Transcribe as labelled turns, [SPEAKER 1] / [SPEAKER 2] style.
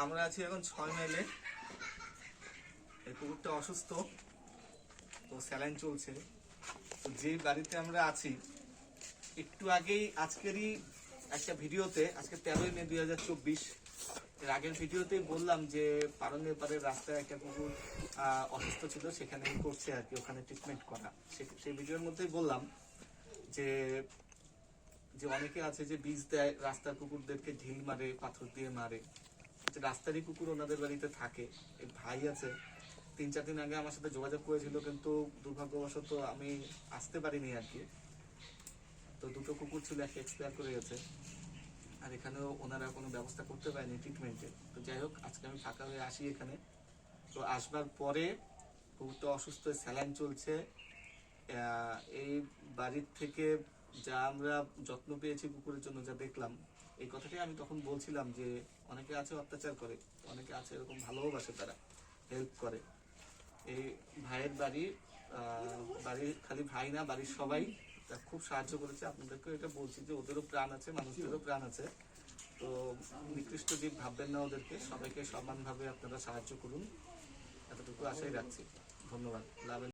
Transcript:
[SPEAKER 1] আমরা আছি এখন 6 মাইলে। এই কুকুরটা অসুস্থ, তো স্যালাইন চলছে। তো যে বাড়িতে আমরা আছি, একটু আগেই আজকেরই একটা ভিডিওতে, আজকে 13ই মে 2024, এর আগের ভিডিওতেই বললাম যে পারনের পাড়ের রাস্তায় একটা কুকুর অসুস্থ ছিল, সেখানে করছে আর কি, ওখানে ট্রিটমেন্ট করা। সেই ভিডিওর মধ্যেই বললাম যে যে অনেকে আছে যে বীজ দেয়, রাস্তার কুকুরদেরকে ঢিল মারে, পাথর দিয়ে মারে। রাস্তারই কুকুর ওনাদের বাড়িতে থাকে। এক ভাই আছে, 3-4 দিন আগে আমার সাথে যোগাযোগ করেছিল, কিন্তু দুর্ভাগ্যবশত আমি আসতে পারিনি আর কি। তো দুটো কুকুর ছিল, একটা এক্সপায়ার করে গেছে, আর এখানেও ওনারা কোনো ব্যবস্থা করতে পারেনি ট্রিটমেন্টের। তো যাই হোক, আজকে আমি ফাঁকা হয়ে আসি এখানে। তো আসবার পরে কুকুরটা অসুস্থ, স্যালাইন চলছে। এই বাড়ির থেকে যা আমরা যত্ন পেয়েছি কুকুরের জন্য, যা দেখলাম, এই কথাটাই আমি তখন বলছিলাম যে অনেকে আছে অত্যাচার করে, অনেকে আছে এরকম ভালোবাসে, তারা হেল্প করে। এই ভাইয়ের বাড়ির খালি ভাই না, বাড়ির সবাই খুব সাহায্য করেছে। আপনাদেরকেও এটা বলছি যে ওদেরও প্রাণ আছে, মানুষদেরও প্রাণ আছে। তো নিকৃষ্ট জীব ভাববেন না ওদেরকে, সবাইকে সমানভাবে আপনারা সাহায্য করুন, এতটুকু আশাই রাখছি। ধন্যবাদ। লাভ